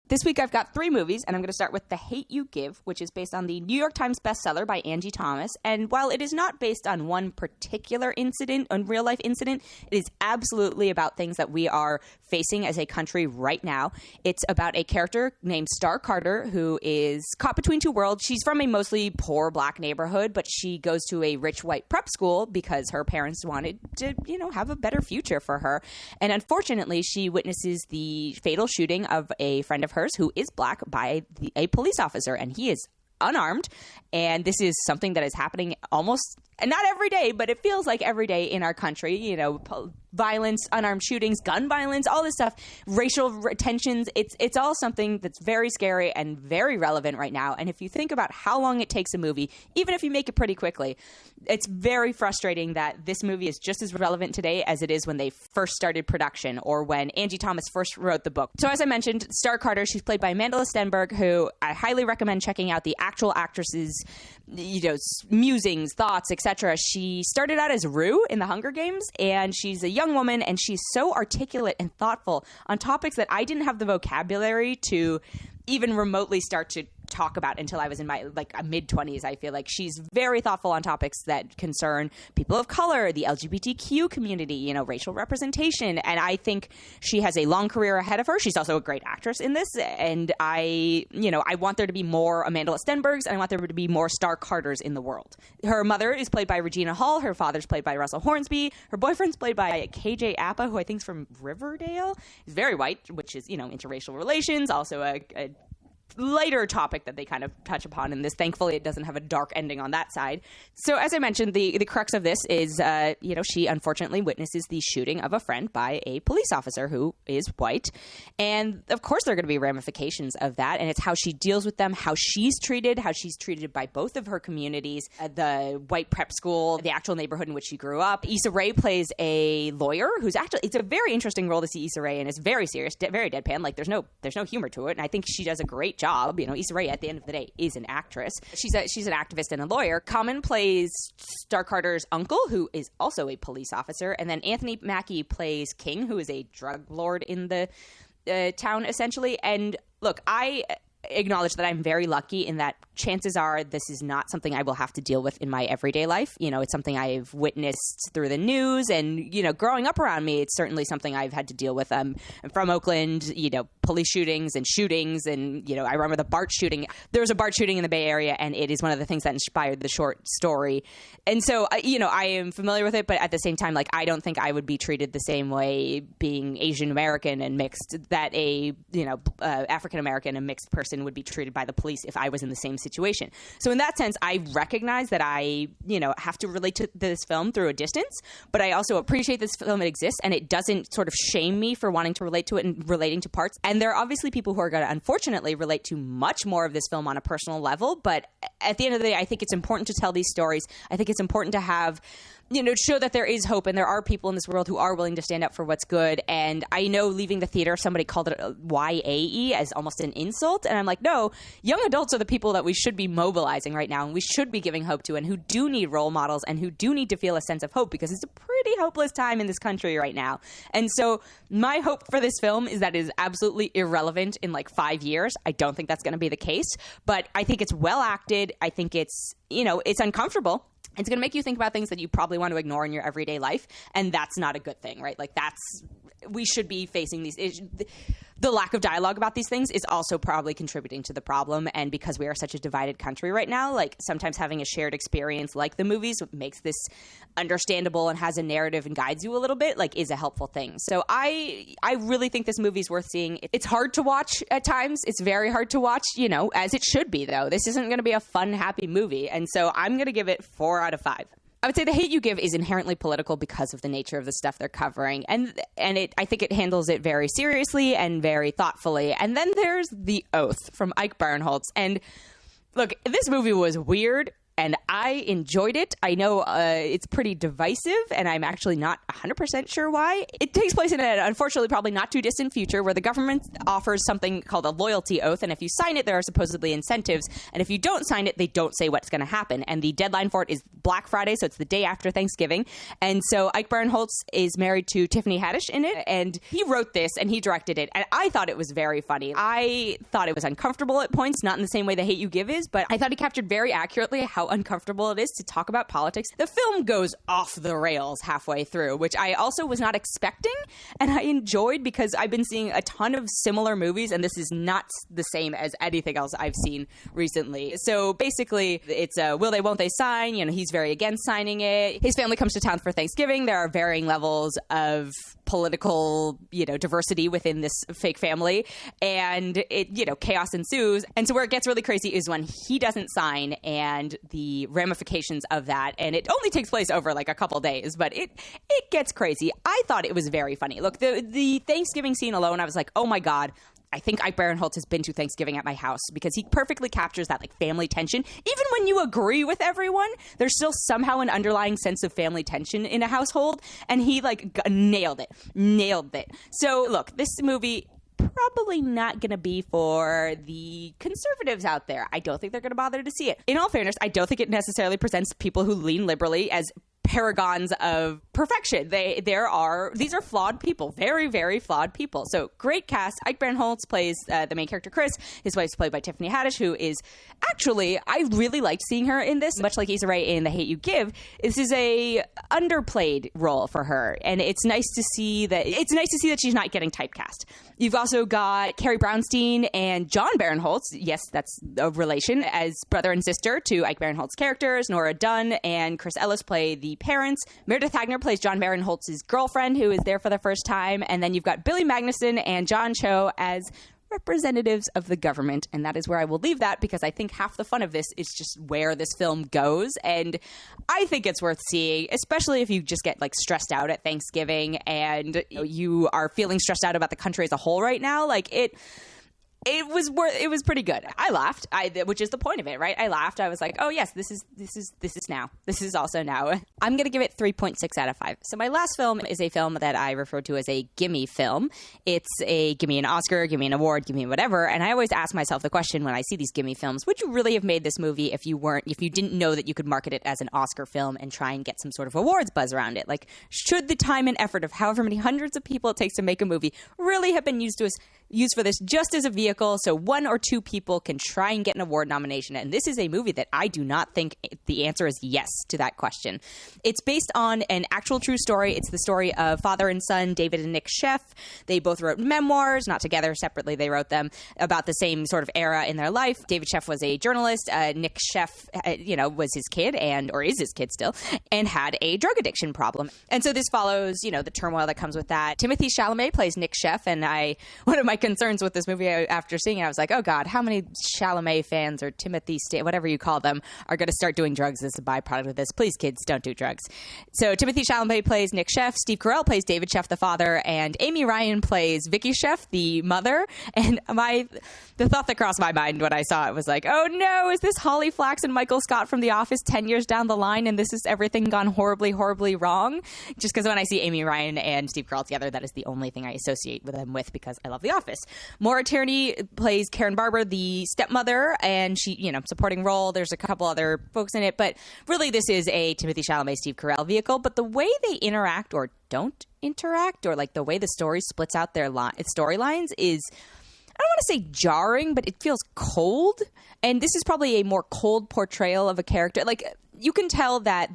This week I've got 3 movies, and I'm going to start with The Hate U Give, which is based on the New York Times bestseller by Angie Thomas. And while it is not based on one particular incident, a real-life incident, it is absolutely about things that we are facing as a country right now. It's about a character named Starr Carter, who is caught between two worlds. She's from a mostly poor black neighborhood, but she goes to a rich white prep school because her parents wanted to, have a better future for her. And unfortunately, she witnesses the fatal shooting of a friend of hers who is black by a police officer, and he is unarmed. And this is something that is happening almost, not every day, but it feels like every day in our country. Violence, unarmed shootings, gun violence, all this stuff, racial tensions. It's all something that's very scary and very relevant right now. And if you think about how long it takes a movie, even if you make it pretty quickly, it's very frustrating that this movie is just as relevant today as it is when they first started production or when Angie Thomas first wrote the book. So as I mentioned, Starr Carter, she's played by Amandla Stenberg, who I highly recommend checking out the actual actress's musings, thoughts, etc. She started out as Rue in the Hunger Games, and she's a young woman, and she's so articulate and thoughtful on topics that I didn't have the vocabulary to even remotely start to talk about until I was in my mid-20s. I feel like she's very thoughtful on topics that concern people of color, the LGBTQ community, racial representation, and I think she has a long career ahead of her. She's also a great actress in this, and I want there to be more Amandla Stenbergs, and I want there to be more Starr Carters in the world. Her mother is played by Regina Hall, her father's played by Russell Hornsby, her boyfriend's played by KJ Apa, who I think is from Riverdale. He's very white, which is, interracial relations, also a lighter topic that they kind of touch upon in this. Thankfully, it doesn't have a dark ending on that side. So as I mentioned, the crux of this is, she unfortunately witnesses the shooting of a friend by a police officer who is white. And of course, there are going to be ramifications of that. And it's how she deals with them, how she's treated by both of her communities, the white prep school, the actual neighborhood in which she grew up. Issa Rae plays a lawyer who's actually, it's a very interesting role to see Issa Rae, and it's very serious, very deadpan. Like there's no humor to it. And I think she does a great job. Issa Rae, at the end of the day, is an actress. She's an activist and a lawyer. Common plays Starr Carter's uncle, who is also a police officer. And then Anthony Mackie plays King, who is a drug lord in the town, essentially. And look, I acknowledge that I'm very lucky in that chances are this is not something I will have to deal with in my everyday life. It's something I've witnessed through the news, and, growing up around me, it's certainly something I've had to deal with. I'm from Oakland, police shootings, and, I remember the BART shooting. There was a BART shooting in the Bay Area, and it is one of the things that inspired the short story. And so, I am familiar with it, but at the same time, I don't think I would be treated the same way being Asian American and mixed that a, African American and mixed person would be treated by the police if I was in the same situation. So in that sense, I recognize that I, have to relate to this film through a distance, but I also appreciate this film exists, and it doesn't sort of shame me for wanting to relate to it and relating to parts. And there are obviously people who are going to unfortunately relate to much more of this film on a personal level, but at the end of the day, I think it's important to tell these stories. I think it's important to have, show that there is hope, and there are people in this world who are willing to stand up for what's good. And I know leaving the theater, somebody called it YAE as almost an insult. And I'm like, no, young adults are the people that we should be mobilizing right now, and we should be giving hope to, and who do need role models and who do need to feel a sense of hope, because it's a pretty hopeless time in this country right now. And so my hope for this film is that it is absolutely irrelevant in 5 years. I don't think that's going to be the case, but I think it's well acted. I think it's, it's uncomfortable. It's going to make you think about things that you probably want to ignore in your everyday life, and that's not a good thing, right? We should be facing these issues. The lack of dialogue about these things is also probably contributing to the problem, and because we are such a divided country right now, sometimes having a shared experience like the movies makes this understandable and has a narrative and guides you a little bit, is a helpful thing. So I really think this movie is worth seeing. It's hard to watch at times. It's very hard to watch, as it should be, though. This isn't going to be a fun, happy movie, and so I'm going to give it 4 out of 5. I would say The Hate U Give is inherently political because of the nature of the stuff they're covering. And I think it handles it very seriously and very thoughtfully. And then there's The Oath from Ike Barinholtz. And look, this movie was weird, and I enjoyed it. I know it's pretty divisive, and I'm actually not 100% sure why. It takes place in an, unfortunately, probably not too distant future where the government offers something called a loyalty oath, and if you sign it, there are supposedly incentives, and if you don't sign it, they don't say what's going to happen, and the deadline for it is Black Friday, so it's the day after Thanksgiving. And so Ike Barinholtz is married to Tiffany Haddish in it, and he wrote this and he directed it. And I thought it was very funny. I thought it was uncomfortable at points, not in the same way The Hate You Give is, but I thought he captured very accurately how uncomfortable it is to talk about politics. The film goes off the rails halfway through, which I also was not expecting, and I enjoyed because I've been seeing a ton of similar movies, and this is not the same as anything else I've seen recently. So basically, it's a will they, won't they sign? You know, he's very against signing it. His family comes to town for Thanksgiving. There are varying levels of political, diversity within this fake family, and chaos ensues. And so where it gets really crazy is when he doesn't sign and the ramifications of that. And it only takes place over like a couple days, but it gets crazy. I thought it was very funny. Look, the Thanksgiving scene alone, I was like, oh my God, I think Ike Barinholtz has been to Thanksgiving at my house, because he perfectly captures that like family tension. Even when you agree with everyone, there's still somehow an underlying sense of family tension in a household. And he nailed it. So look, this movie, probably not going to be for the conservatives out there. I don't think they're going to bother to see it. In all fairness, I don't think it necessarily presents people who lean liberally as paragons of perfection. These are flawed people, very, very flawed people. So great cast. Ike Barinholtz plays the main character, Chris. His wife's played by Tiffany Haddish, who is actually, I really liked seeing her in this, much like Issa Rae in The Hate You Give. This is a underplayed role for her, and it's nice to see that she's not getting typecast. You've also got Carrie Brownstein and John Barinholtz. Yes, that's a relation, as brother and sister to Ike Barinholtz's characters. Nora Dunn and Chris Ellis play the parents. Meredith Hagner plays John Barinholtz's girlfriend, who is there for the first time. And then you've got Billy Magnussen and John Cho as representatives of the government. And that is where I will leave that, because I think half the fun of this is just where this film goes. And I think it's worth seeing, especially if you just get stressed out at Thanksgiving and you are feeling stressed out about the country as a whole right now. It was pretty good. I laughed, which is the point of it, right? I laughed. I was like, oh yes, this is now. This is also now. I'm going to give it 3.6 out of 5. So my last film is a film that I refer to as a gimme film. It's a give me an Oscar, give me an award, give me whatever. And I always ask myself the question when I see these gimme films, would you really have made this movie if you didn't know that you could market it as an Oscar film and try and get some sort of awards buzz around it? Should the time and effort of however many hundreds of people it takes to make a movie really have been used for this just as a vehicle so one or two people can try and get an award nomination? And this is a movie that I do not think the answer is yes to that question. It's based on an actual true story. It's the story of father and son, David and Nick Sheff. They both wrote memoirs, not together, separately they wrote them, about the same sort of era in their life. David Sheff was a journalist. Nick Sheff, was his kid or is his kid still, and had a drug addiction problem. And so this follows, the turmoil that comes with that. Timothee Chalamet plays Nick Sheff, and one of my concerns with this movie after seeing it, I was like, oh God, how many Chalamet fans or Timothy, whatever you call them, are going to start doing drugs as a byproduct of this? Please, kids, don't do drugs. So Timothee Chalamet plays Nick Sheff, Steve Carell plays David Sheff, the father, and Amy Ryan plays Vicky Sheff, the mother. And the thought that crossed my mind when I saw it was like, oh no, is this Holly Flax and Michael Scott from The Office 10 years down the line, and this is everything gone horribly, horribly wrong? Just because when I see Amy Ryan and Steve Carell together, that is the only thing I associate with them with, because I love The Office. Maura Tierney plays Karen Barber, the stepmother, and she, supporting role. There's a couple other folks in it, but really this is a Timothee Chalamet, Steve Carell vehicle. But the way they interact or don't interact, or the way the story splits out their storylines is, I don't want to say jarring, but it feels cold. And this is probably a more cold portrayal of a character. You can tell that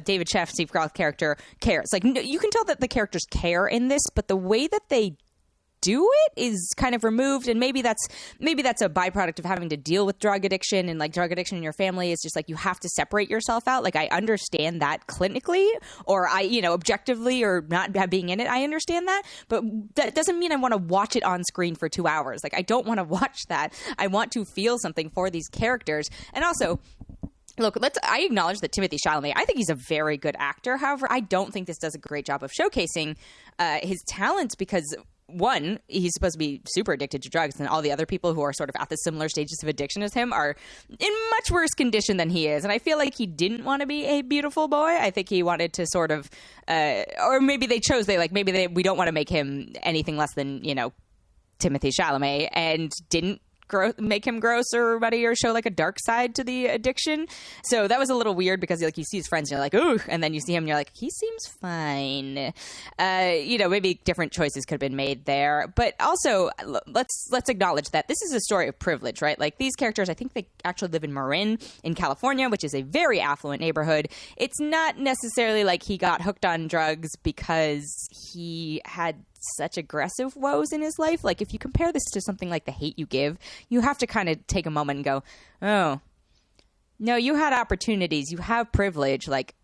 David Sheff, Steve Carell's character, cares. You can tell that the characters care in this, but the way that they do it is kind of removed, and maybe that's a byproduct of having to deal with drug addiction, and drug addiction in your family is just you have to separate yourself out. I understand that clinically, or objectively, or not being in it, I understand that, but that doesn't mean I want to watch it on screen for 2 hours. I don't want to watch that. I want to feel something for these characters. And also, look, I acknowledge that Timothee Chalamet, I think he's a very good actor. However, I don't think this does a great job of showcasing his talents, because one, he's supposed to be super addicted to drugs, and all the other people who are sort of at the similar stages of addiction as him are in much worse condition than he is. And I feel like he didn't want to be a beautiful boy. I think he wanted to sort of, or maybe they chose, we don't want to make him anything less than, Timothee Chalamet, and didn't make him gross or everybody or show like a dark side to the addiction. So that was a little weird because like you see his friends and you're like, ooh, and then you see him and you're like, he seems fine. Maybe different choices could have been made there. But also, let's acknowledge that this is a story of privilege, right? Like these characters, I think they actually live in Marin in California, which is a very affluent neighborhood. It's not necessarily like he got hooked on drugs because he had such aggressive woes in his life. Like if you compare this to something like The Hate U Give, you have to kind of take a moment and go, oh, no, you had opportunities, you have privilege. Like,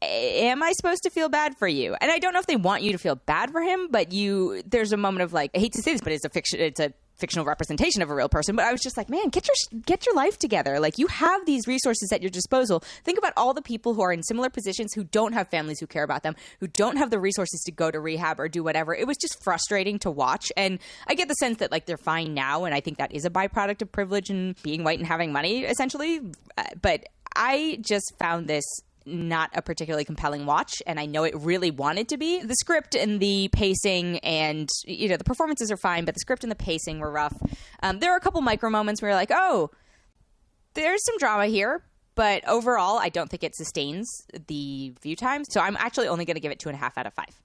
am I supposed to feel bad for you? And I don't know if they want you to feel bad for him, but there's a moment of like, I hate to say this, but it's a fictional representation of a real person. But I was just like, man, get your life together. Like you have these resources at your disposal. Think about all the people who are in similar positions who don't have families who care about them, who don't have the resources to go to rehab or do whatever. It was just frustrating to watch. And I get the sense that like they're fine now. And I think that is a byproduct of privilege and being white and having money, essentially. But I just found this not a particularly compelling watch, and I know it really wanted to be. The script and the pacing and, the performances are fine, but the script and the pacing were rough. There are a couple micro moments where you're like, oh, there's some drama here, but overall, I don't think it sustains the view time. So I'm actually only going to give it 2.5 out of 5.